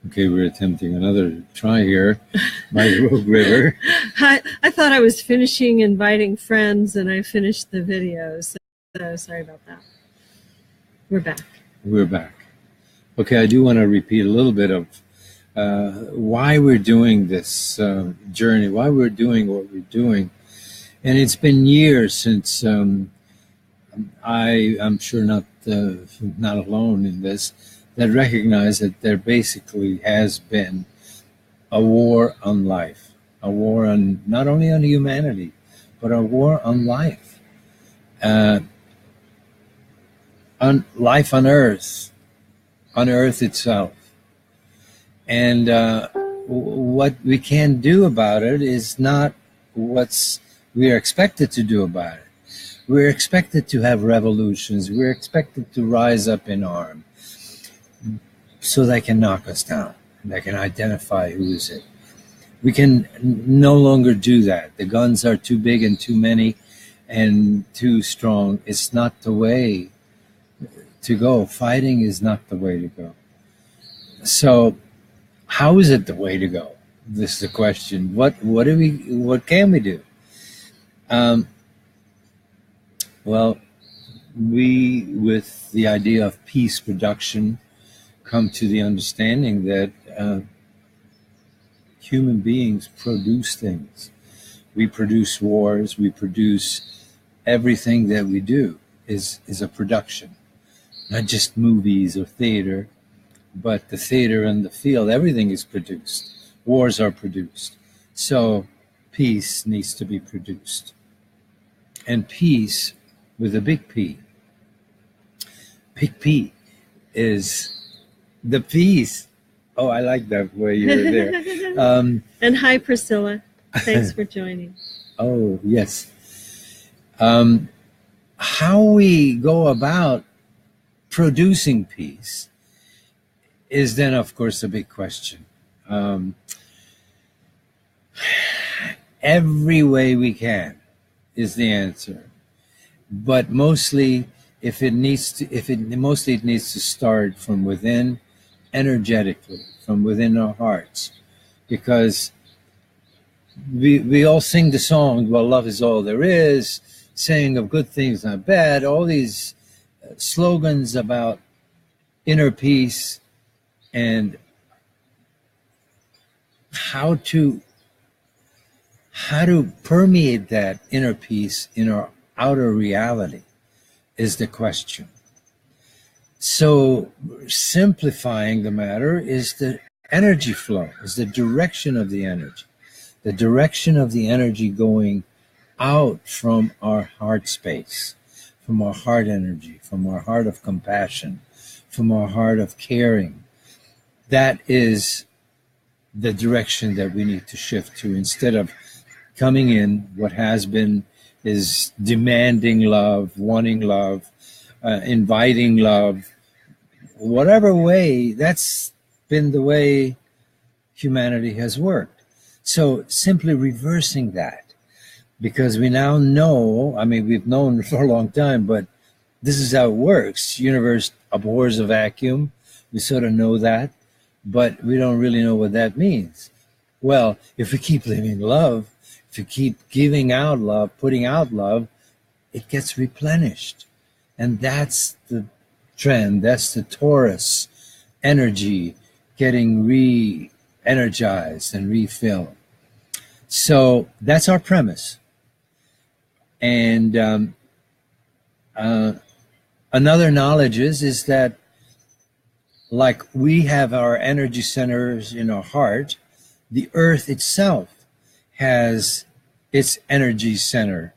Okay, we're attempting another try here. My Rogue River. I thought I was finishing inviting friends, and I finished the video, so sorry about that. We're back. We're back. Okay, I do want to repeat a little bit of why we're doing this journey, why we're doing what we're doing. And it's been years since I'm sure not alone in this, that recognize that there basically has been a war on life, a war on not only on humanity, but a war on life, on life on Earth itself. And what we can do about it is not what we are expected to do about it. We're expected to have revolutions. We're expected to rise up in arms so they can knock us down. They can identify who is it. We can no longer do that. The guns are too big and too many and too strong. It's not the way to go. Fighting is not the way to go. So how is it the way to go? This is the question. What can we do? Well, we, with the idea of peace production, come to the understanding that human beings produce things. We produce wars. We produce everything that we do is a production, not just movies or theater, but the theater and the field. Everything is produced. Wars are produced. So peace needs to be produced. And peace with a big P. Big P is the peace. Oh, I like that way you were there. And hi, Priscilla. Thanks for joining. Oh, yes. How we go about producing peace is then, of course, a big question. Every way we can is the answer, but mostly it needs to start from within, energetically, from within our hearts, because we all sing the song, well, love is all there is, saying of good things not bad, all these slogans about inner peace and how to permeate that inner peace in our outer reality is the question. So simplifying the matter is the energy flow, is the direction of the energy. The direction of the energy going out from our heart space, from our heart energy, from our heart of compassion, from our heart of caring. That is the direction that we need to shift to, instead of coming in. What has been is demanding love, wanting love, inviting love, whatever way. That's been the way humanity has worked. So simply reversing that, because we now know, I mean, we've known for a long time, but this is how it works. Universe abhors a vacuum. We sort of know that, but we don't really know what that means. Well, if we keep living love, if you keep giving out love, putting out love, it gets replenished. And that's the trend. That's the Taurus energy getting re-energized and refilled. So that's our premise. And another knowledge is that, like we have our energy centers in our heart, the earth itself has its energy center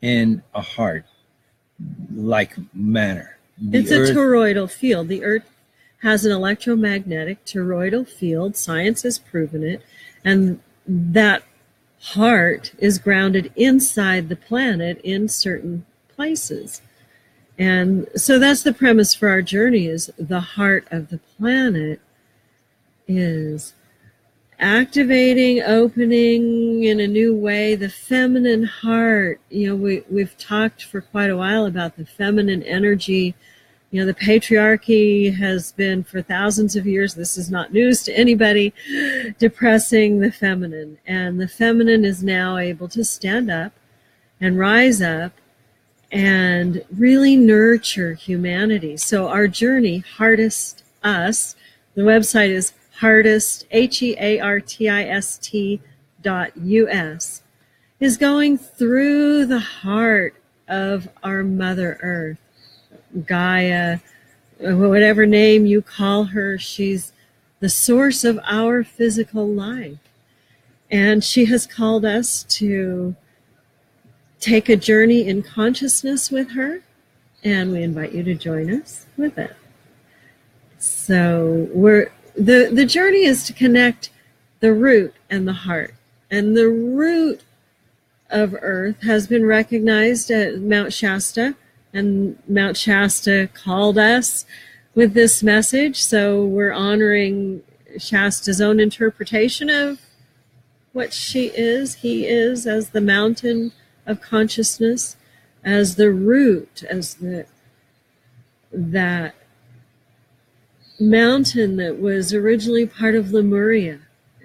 in a heart-like manner. It's a toroidal field. The earth has an electromagnetic toroidal field. Science has proven it. And that heart is grounded inside the planet in certain places. And so that's the premise for our journey, is the heart of the planet is activating, opening in a new way, the feminine heart. You know, we've talked for quite a while about the feminine energy The patriarchy has been for thousands of years, this is not news to anybody, depressing the feminine. And the feminine is now able to stand up and rise up and really nurture humanity. So our journey, Heartist US, the website is Heartist, HEARTIST.US, is going through the heart of our Mother Earth, Gaia, whatever name you call her. She's the source of our physical life. And she has called us to take a journey in consciousness with her, and we invite you to join us with it. So the journey is to connect the root and the heart. And the root of Earth has been recognized at Mount Shasta, and Mount Shasta called us with this message. So we're honoring Shasta's own interpretation of what she is, he is, as the mountain of consciousness, as the root, as that mountain that was originally part of Lemuria,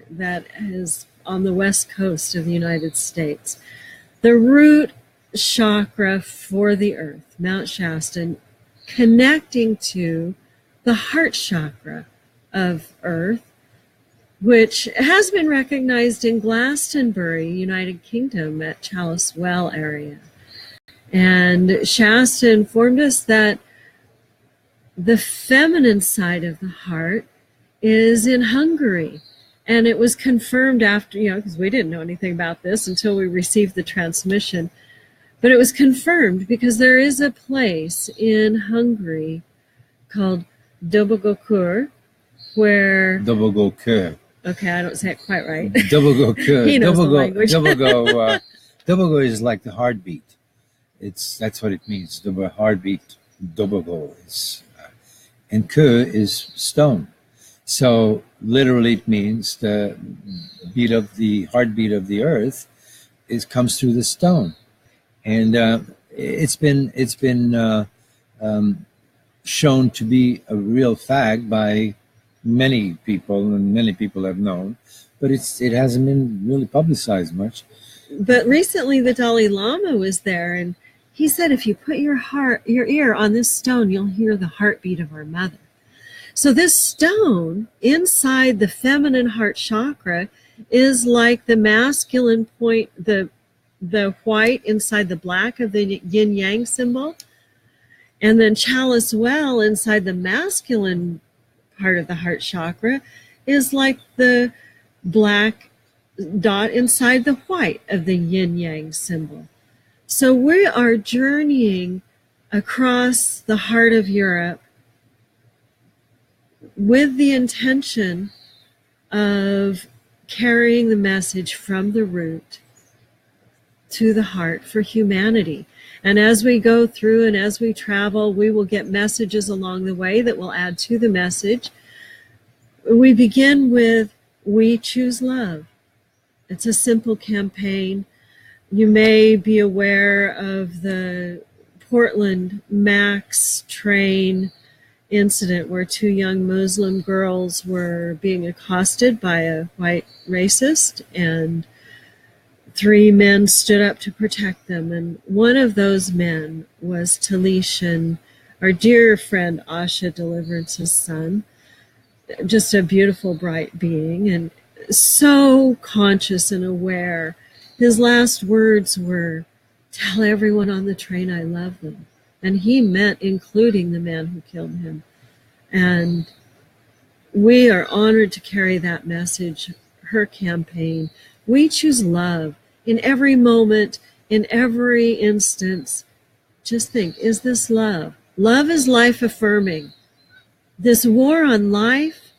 that is on the west coast of the United States. The root chakra for the earth, Mount Shasta, connecting to the heart chakra of earth, which has been recognized in Glastonbury, United Kingdom, at Chalice Well area. And Shasta informed us that the feminine side of the heart is in Hungary. And it was confirmed after, because we didn't know anything about this until we received the transmission. But it was confirmed because there is a place in Hungary called Dobogokör, where... Dobogokör. Okay, I don't say it quite right. Dobogokör. He knows the language. Dobogo is like the heartbeat. That's what it means. Heartbeat. Dobogo is, and kö is stone. So literally, it means the heartbeat of the earth comes through the stone, and it's been shown to be a real fact by many people, and many people have known, but it hasn't been really publicized much. But recently, the Dalai Lama was there, and he said, if you put your ear on this stone, you'll hear the heartbeat of our mother. So this stone inside the feminine heart chakra is like the masculine point, the white inside the black of the yin yang symbol. And then Chalice Well inside the masculine part of the heart chakra is like the black dot inside the white of the yin yang symbol. So we are journeying across the heart of Europe with the intention of carrying the message from the root to the heart for humanity. And as we go through and as we travel, we will get messages along the way that will add to the message. We begin with We Choose Love. It's a simple campaign. You may be aware of the Portland Max train incident where two young Muslim girls were being accosted by a white racist, and three men stood up to protect them. And one of those men was Talish, and our dear friend Asha Deliverance's son. Just a beautiful, bright being, and so conscious and aware. His last words were, "Tell everyone on the train I love them." And he meant including the man who killed him. And we are honored to carry that message, her campaign. We choose love in every moment, in every instance. Just think, is this love? Love is life affirming. This war on life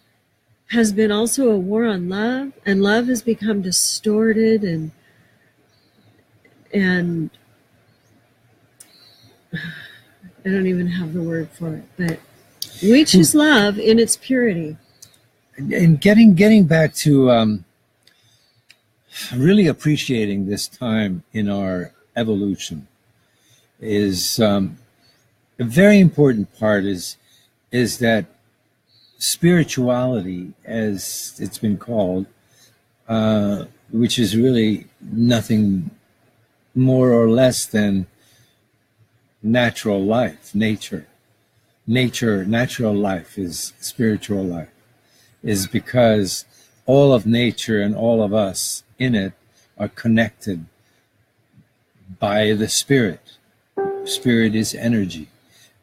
has been also a war on love, and love has become distorted and I don't even have the word for it, but we choose love in its purity. And getting back to really appreciating this time in our evolution is a very important part is that spirituality, as it's been called, which is really nothing more or less than natural life, natural life is spiritual life, is because all of nature and all of us in it are connected by the spirit. Spirit is energy.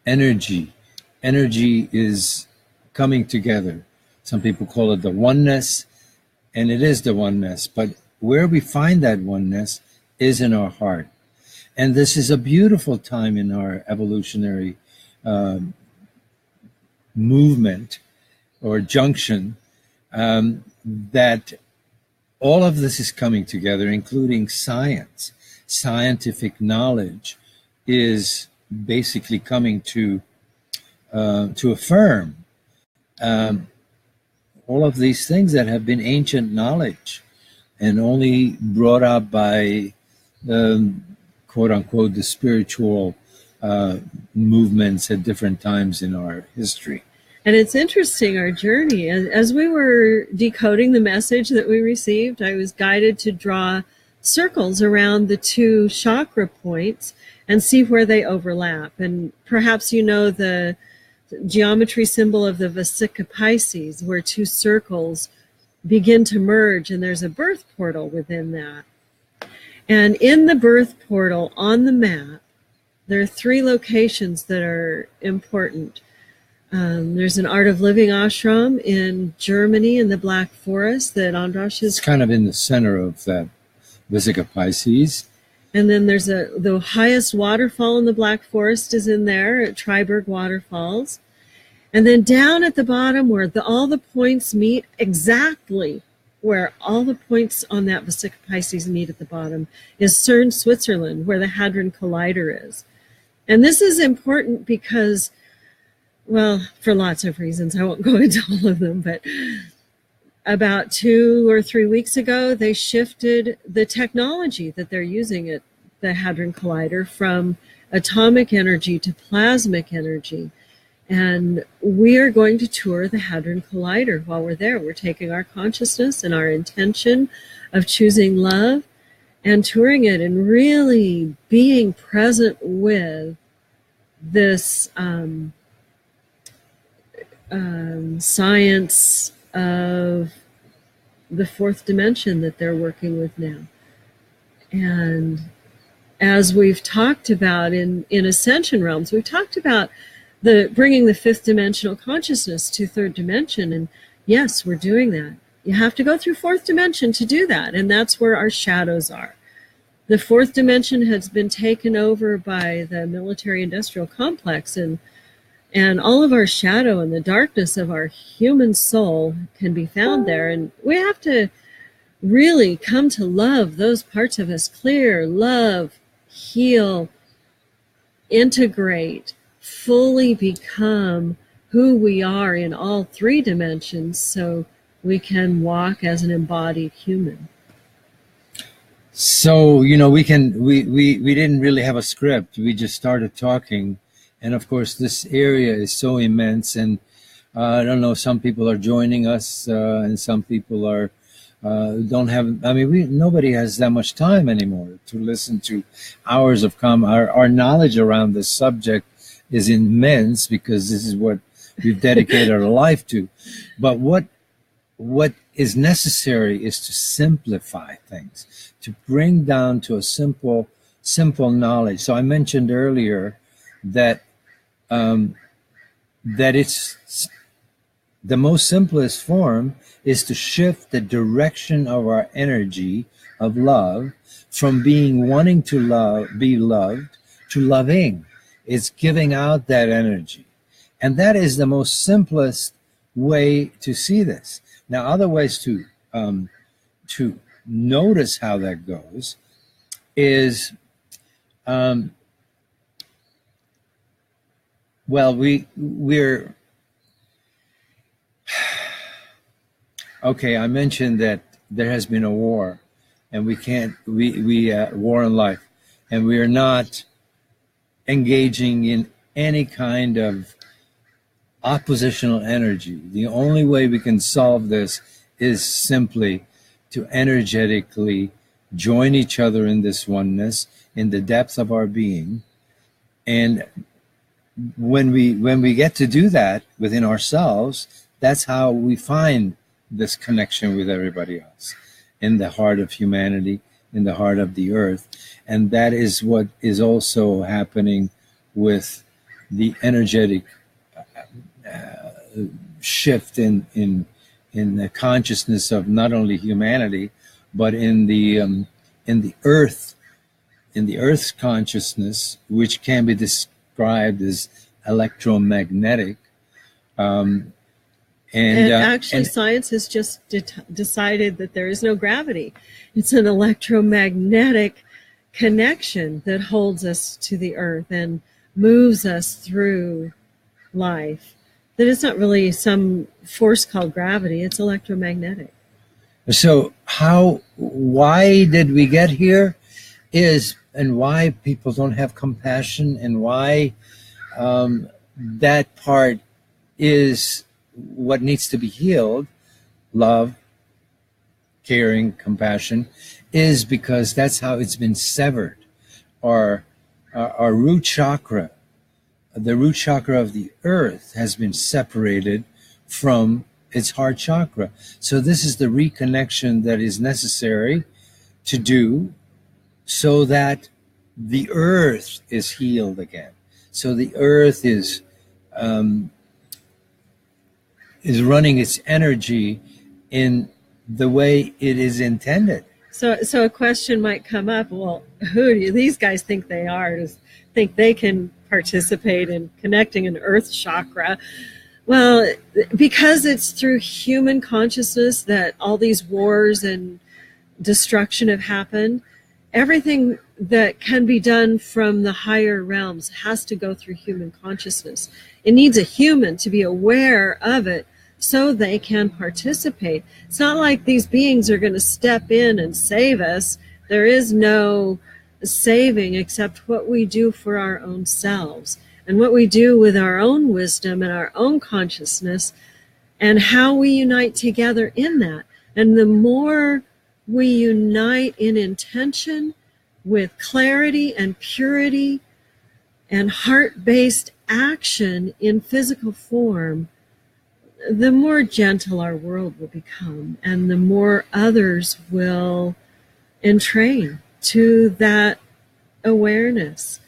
Energy is coming together. Some people call it the oneness, and it is the oneness, but where we find that oneness is in our heart. And this is a beautiful time in our evolutionary movement or junction, that all of this is coming together, including science. Scientific knowledge is basically coming to affirm all of these things that have been ancient knowledge and only brought up by quote unquote the spiritual movements at different times in our history. And it's interesting, our journey. As we were decoding the message that we received, I was guided to draw circles around the 2 chakra points and see where they overlap. And perhaps you know the geometry symbol of the Vesica Pisces, where 2 circles begin to merge, and there's a birth portal within that. And in the birth portal on the map, there are 3 locations that are important. There's an Art of Living ashram in Germany in the Black Forest that Andras is... It's kind of in the center of that Vesica Pisces. And then there's the highest waterfall in the Black Forest is in there at Triberg Waterfalls. And then down at the bottom where all the points meet, exactly where all the points on that Vesica Pisces meet at the bottom, is CERN, Switzerland, where the Hadron Collider is. And this is important because, well, for lots of reasons, I won't go into all of them, but about 2 or 3 weeks ago, they shifted the technology that they're using at the Hadron Collider from atomic energy to plasmic energy. And we are going to tour the Hadron Collider while we're there. We're taking our consciousness and our intention of choosing love and touring it and really being present with this science of the 4th dimension that they're working with now. And as we've talked about in Ascension Realms, we've talked about bringing the 5th dimensional consciousness to 3rd dimension. And yes, we're doing that. You have to go through 4th dimension to do that. And that's where our shadows are. The 4th dimension has been taken over by the military industrial complex, and all of our shadow and the darkness of our human soul can be found there. And we have to really come to love those parts of us, clear, love, heal, integrate, fully become who we are in all 3 dimensions so we can walk as an embodied human. So, we didn't really have a script. We just started talking. And of course, this area is so immense. And I don't know, some people are joining us and some people are don't have, nobody has that much time anymore to listen to hours of our knowledge around this subject is immense because this is what we've dedicated our life to. But what is necessary is to simplify things, to bring down to a simple knowledge. So I mentioned earlier that it's the most simplest form is to shift the direction of our energy of love from wanting to be loved to loving. It's giving out that energy. And that is the most simplest way to see this. Now, other ways to notice how that goes is, we're okay. I mentioned that there has been a war, and we war in life, and we are not engaging in any kind of oppositional energy. The only way we can solve this is simply to energetically join each other in this oneness, in the depth of our being. And when we get to do that within ourselves, that's how we find this connection with everybody else, in the heart of humanity, in the heart of the earth. And that is what is also happening with the energetic shift in the consciousness of not only humanity, but in the earth's consciousness, which can be described as electromagnetic. Actually, science has just decided that there is no gravity. It's an electromagnetic connection that holds us to the earth and moves us through life. That it's not really some force called gravity, it's electromagnetic. So why did we get here and why people don't have compassion, and why that part is what needs to be healed, love, caring, compassion, is because that's how it's been severed. Our root chakra, the root chakra of the earth, has been separated from its heart chakra. So this is the reconnection that is necessary to do so that the earth is healed again. So the earth is running its energy in the way it is intended. So a question might come up, well, who do these guys think they are to think they can participate in connecting an earth chakra? Well, because it's through human consciousness that all these wars and destruction have happened. Everything that can be done from the higher realms has to go through human consciousness. It needs a human to be aware of it so they can participate. It's not like these beings are going to step in and save us. There is no saving except what we do for our own selves and what we do with our own wisdom and our own consciousness and how we unite together in that. And the more we unite in intention with clarity and purity and heart-based action in physical form, the more gentle our world will become, and the more others will entrain to that awareness.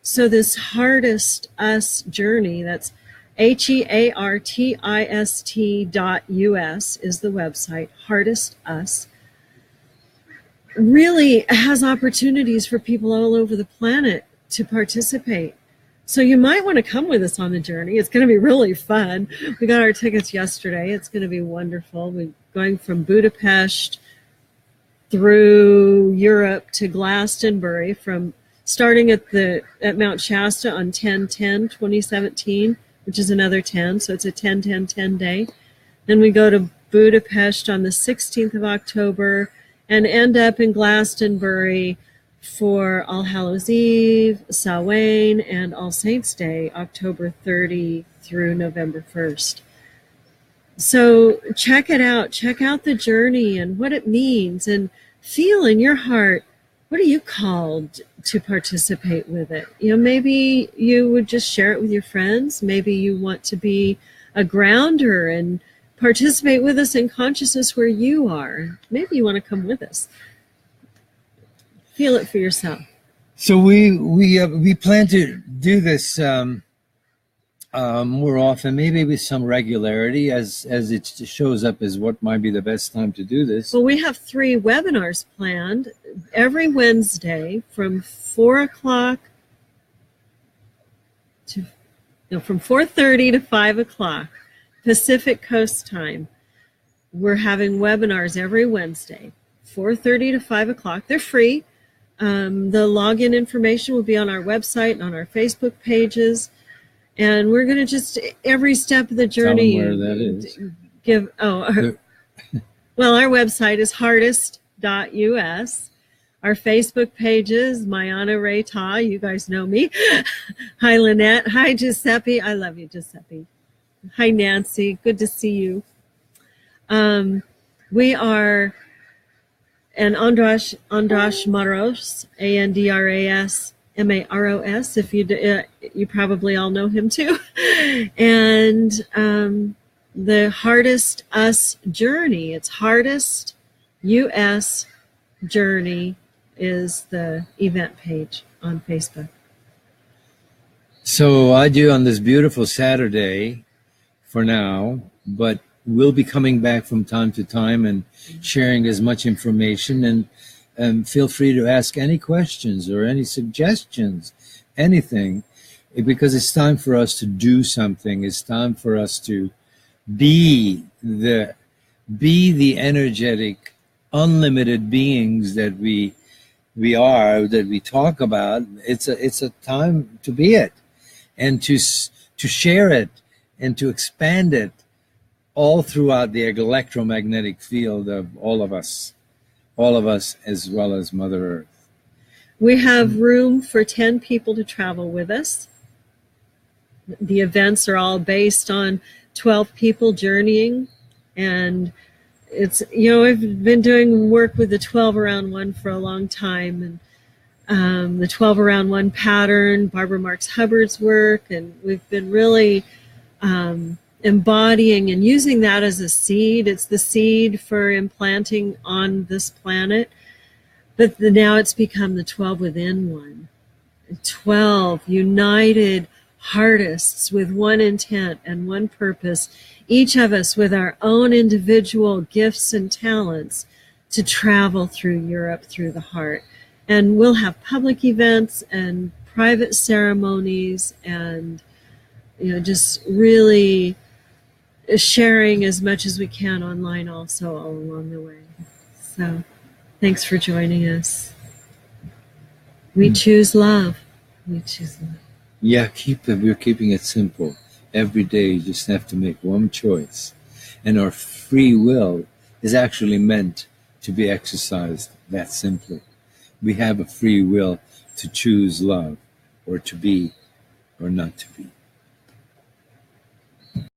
So this Heartist US Journey, that's HEARTIST.US is the website, Heartist US, really has opportunities for people all over the planet to participate. So you might want to come with us on the journey. It's going to be really fun. We got our tickets yesterday. It's going to be wonderful. We're going from Budapest through Europe to Glastonbury, from starting at Mount Shasta on 10/10/2017, which is another 10. So it's a 10/10/10 day. Then we go to Budapest on the 16th of October and end up in Glastonbury for All Hallows Eve, Samhain, and All Saints Day, October 30 through November 1st. So check it out. Check out the journey and what it means, and feel in your heart, what are you called to participate with it? You know, maybe you would just share it with your friends. Maybe you want to be a grounder and participate with us in consciousness where you are. Maybe you want to come with us. Feel it for yourself. So we plan to do this more often, maybe with some regularity, as it shows up as what might be the best time to do this. Well, we have 3 webinars planned every Wednesday from 4:00 to from 4:30 to 5:00 Pacific Coast time. We're having webinars every Wednesday, 4:30 to 5:00. They're free. The login information will be on our website and on our Facebook pages. And we're going to just, every step of the journey, tell them where that is. Well, our website is heartist.us. our Facebook pages, Mayana Ray Ta, you guys know me. Hi, Lynette. Hi, Giuseppe. I love you, Giuseppe. Hi, Nancy. Good to see you. We are, and Andras Maros, Andras Maros, if you probably all know him too. And the Heartist US Journey. It's Heartist US Journey is the event page on Facebook. So I do on this beautiful Saturday for now, but we'll be coming back from time to time and sharing as much information, and feel free to ask any questions or any suggestions, anything, because it's time for us to do something. It's time for us to be the energetic, unlimited beings that we are, that we talk about. It's a time to be it, and to share it, and to expand it all throughout the electromagnetic field of all of us as well as Mother Earth. We have room for 10 people to travel with us. The events are all based on 12 people journeying, and it's, I've been doing work with the 12 around 1 for a long time, and the 12 around 1 pattern, Barbara Marx Hubbard's work, and we've been really embodying and using that as a seed. It's the seed for implanting on this planet, but now it's become the 12 within 1. 12 united heartists with one intent and one purpose, each of us with our own individual gifts and talents to travel through Europe, through the heart. And we'll have public events and private ceremonies, and just really sharing as much as we can online also all along the way. So thanks for joining us. We choose love. We choose love. Yeah, we're keeping it simple. Every day you just have to make one choice. And our free will is actually meant to be exercised that simply. We have a free will to choose love, or to be or not to be.